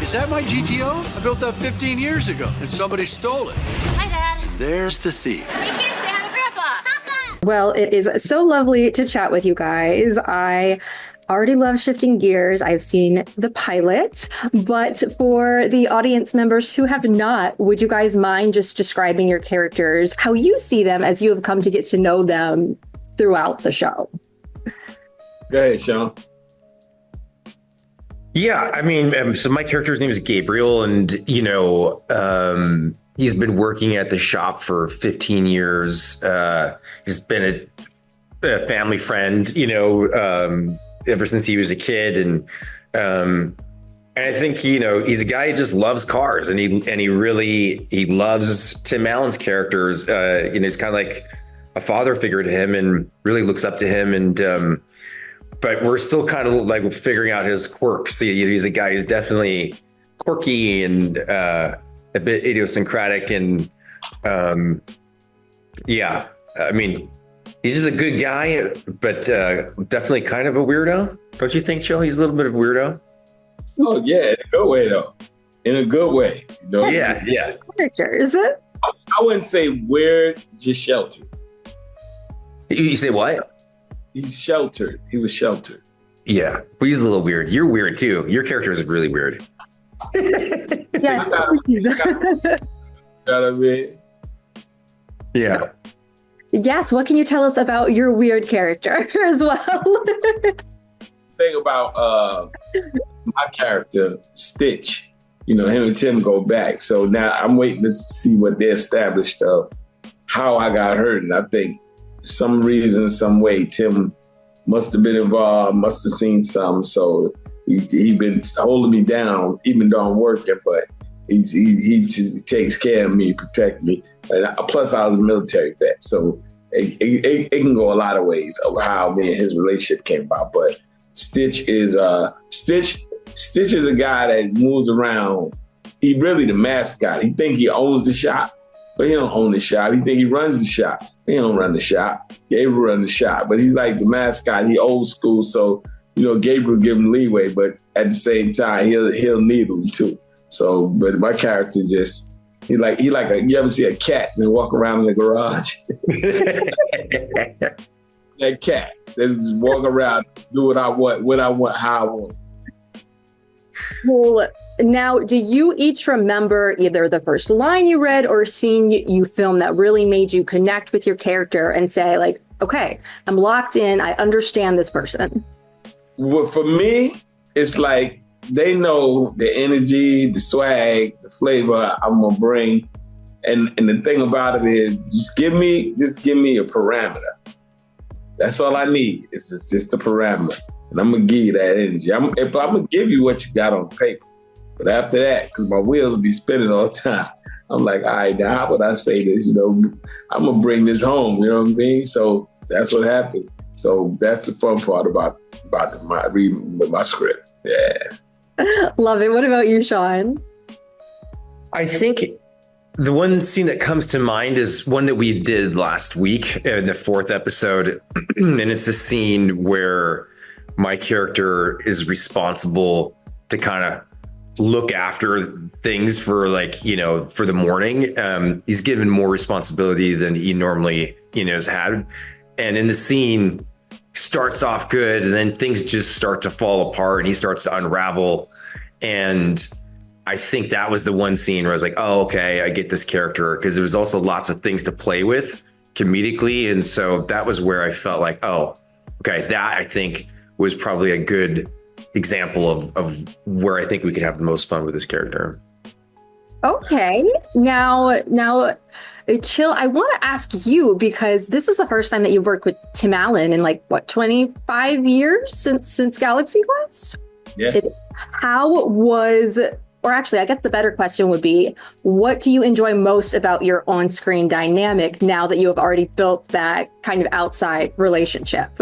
is that my GTO? I built that 15 years ago, and somebody stole it. Hi, Dad. There's the thief. Hey, kids, say hi to Grandpa. Papa. Well, it is so lovely to chat with you guys. I already love shifting gears. I've seen the pilot, but for the audience members who have not, would you guys mind just describing your characters, how you see them as you have come to get to know them throughout the show? Go ahead, Sean. Yeah, I mean, so my character's name is Gabriel, and, he's been working at the shop for 15 years. He's been a family friend, ever since he was a kid. And I think, he's a guy who just loves cars, and he loves Tim Allen's characters. He's kind of like a father figure to him and really looks up to him. And, but we're still kind of like figuring out his quirks. He's a guy who's definitely quirky and a bit idiosyncratic. And I mean, he's just a good guy, but definitely kind of a weirdo. Don't you think, Joe? He's a little bit of a weirdo. Oh, yeah, in a good way, though. In a good way. Yeah. Characters. I wouldn't say weird, just sheltered. You say what? He's sheltered. He was sheltered. Yeah, but he's a little weird. You're weird too. Your character is really weird. Yeah. You know what I mean? Yeah. Yes. What can you tell us about your weird character as well? Thing about my character, Stitch, him and Tim go back. So now I'm waiting to see what they established of how I got hurt. And I think some reason, some way, Tim must have been involved, must have seen something. So he been holding me down, even though I'm working, but he takes care of me, protect me. And plus I was a military vet. So it can go a lot of ways of how me and his relationship came about. But Stitch is a guy that moves around. He really the mascot. He think he owns the shop, but he don't own the shop. He think he runs the shop. He don't run the shop. Gabriel run the shop, but he's like the mascot. He old school, so Gabriel give him leeway, but at the same time he'll need him too. So, but my character just you ever see a cat just walk around in the garage? That cat that just walk around, do what I want, how I want. Well, now, do you each remember either the first line you read or scene you filmed that really made you connect with your character and say, like, okay, I'm locked in, I understand this person? Well, for me, it's like they know the energy, the swag, the flavor I'm gonna bring, and the thing about it is, just give me a parameter. That's all I need. It's just a parameter. And I'm going to give you that energy. I'm going to give you what you got on paper. But after that, because my wheels be spinning all the time, I'm like, all right, now how would I say this? I'm going to bring this home. You know what I mean? So that's what happens. So that's the fun part about reading my script. Yeah. Love it. What about you, Sean? I think the one scene that comes to mind is one that we did last week in the 4th episode. And it's a scene where my character is responsible to kind of look after things for for the morning. He's given more responsibility than he normally, has had. And in the scene starts off good, and then things just start to fall apart and he starts to unravel. And I think that was the one scene where I was like, oh, okay, I get this character, because there was also lots of things to play with comedically. And so that was where I felt like, oh, okay, that I think was probably a good example of where I think we could have the most fun with this character. Okay. Now, Chill, I want to ask you, because this is the first time that you've worked with Tim Allen in 25 years since Galaxy Quest? Yeah. Or actually, I guess the better question would be, what do you enjoy most about your on-screen dynamic now that you have already built that kind of outside relationship?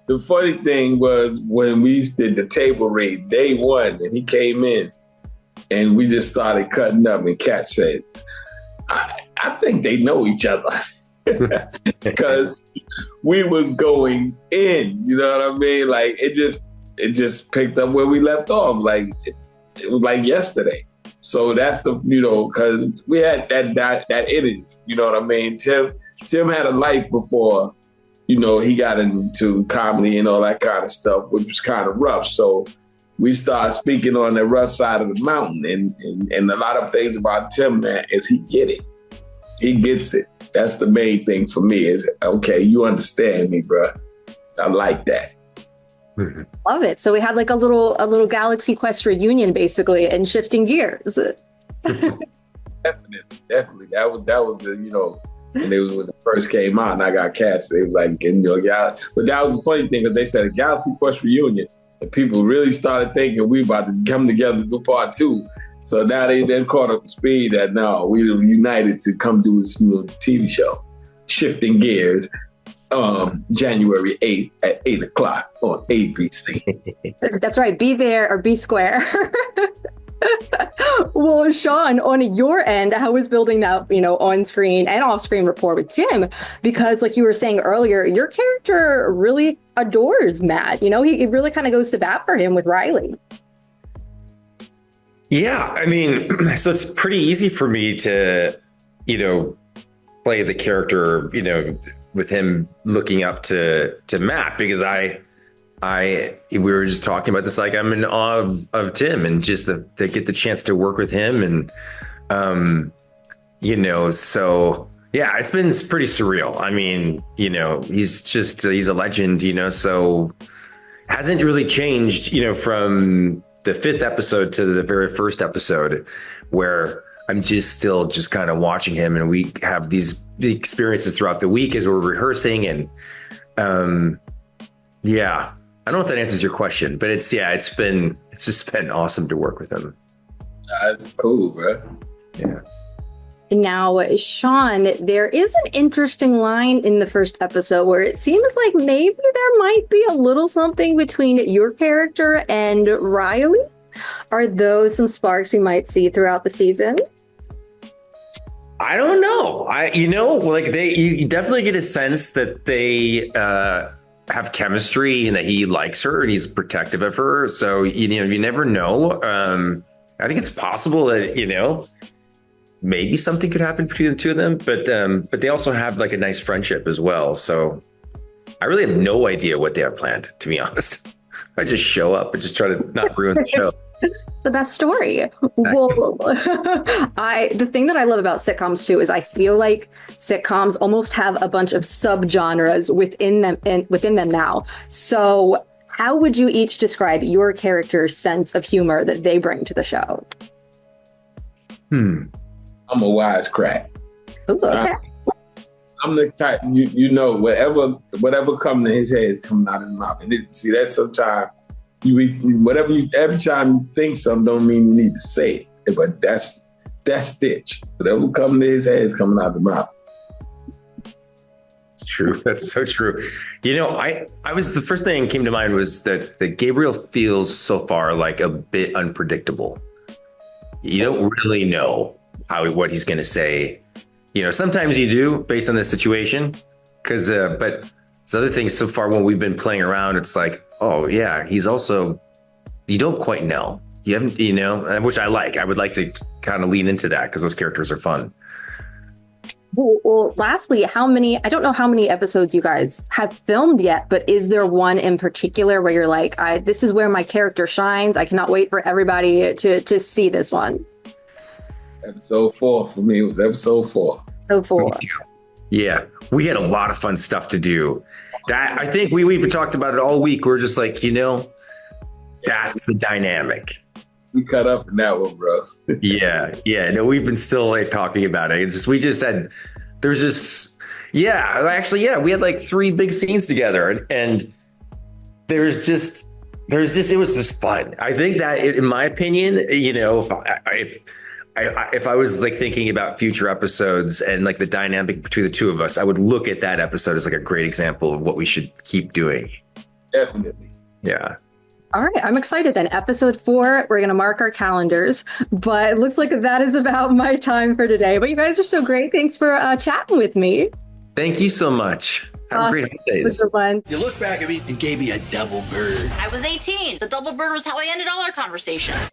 The funny thing was when we did the table read day one, and he came in and we just started cutting up, and Kat said, I think they know each other. Because we was going in, you know what I mean? Like it just picked up where we left off. Like it was like yesterday. So that's the, because we had that energy, you know what I mean? Tim had a life before, he got into comedy and all that kind of stuff, which was kind of rough. So we started speaking on the rough side of the mountain. And a lot of things about Tim, man, is he get it. He gets it. That's the main thing for me is, okay, you understand me, bro. I like that. Love it. So we had like a little Galaxy Quest reunion basically and shifting gears. Definitely. That was the, and it was when it first came out and I got cast. It was like, yeah. But that was the funny thing because they said a Galaxy Quest reunion and people really started thinking we about to come together to do part 2. So now they then caught up to speed that no, we were united to come do this TV show, Shifting Gears, January 8th at 8 o'clock on ABC. That's right. Be there or be square. Well, Seann, on your end, how was building that, on-screen and off-screen rapport with Tim? Because like you were saying earlier, your character really adores Matt. He really kind of goes to bat for him with Riley. Yeah, I mean, so it's pretty easy for me to, play the character, with him looking up to Matt because we were just talking about this, like I'm in awe of Tim and just to get the chance to work with him. And, so yeah, it's been pretty surreal. I mean, he's a legend, so hasn't really changed, from the 5th episode to the very first episode where I'm still kind of watching him and we have these experiences throughout the week as we're rehearsing. And, yeah. I don't know if that answers your question, but it's just been awesome to work with him. That's cool, bro. Yeah. Now, Seann, there is an interesting line in the first episode where it seems like maybe there might be a little something between your character and Riley. Are those some sparks we might see throughout the season? I don't know. You definitely get a sense that they have chemistry and that he likes her and he's protective of her. So, you never know. I think it's possible that, maybe something could happen between the two of them, but they also have like a nice friendship as well. So I really have no idea what they have planned, to be honest. I just show up and just try to not ruin the show. It's the best story. Well, the thing that I love about sitcoms too is I feel like sitcoms almost have a bunch of subgenres within them now. So how would you each describe your character's sense of humor that they bring to the show? I'm a wisecrack. Ooh, okay. I'm the type, whatever comes to his head is coming out of his mouth. And that sometimes every time you think something don't mean you need to say it. But that's Stitch. Whatever comes to his head is coming out of the mouth. It's true. That's so true. The first thing that came to mind was that Gabriel feels so far like a bit unpredictable. You don't really know what he's going to say. Sometimes you do based on the situation, but there's other things so far when we've been playing around, it's like, oh yeah, he's also, you don't quite know. You haven't, which I like. I would like to kind of lean into that because those characters are fun. Well, lastly, I don't know how many episodes you guys have filmed yet, but is there one in particular where you're like, this is where my character shines. I cannot wait for everybody to see this one. Episode 4 for me. It was episode 4. So 4. Yeah, we had a lot of fun stuff to do. That I think we even talked about it all week. We're just like, that's the dynamic. We cut up in that one, bro. Yeah. No, we've been still like talking about it. It's just we had like 3 big scenes together, and it was just fun. I think that, in my opinion, if I was like thinking about future episodes and like the dynamic between the two of us, I would look at that episode as like a great example of what we should keep doing. Definitely. Yeah. All right, I'm excited then. Episode 4, we're going to mark our calendars, but it looks like that is about my time for today. But you guys are so great. Thanks for chatting with me. Thank you so much. Have a great day. It was so fun. You look back at me and gave me a double bird. I was 18. The double bird was how I ended all our conversations.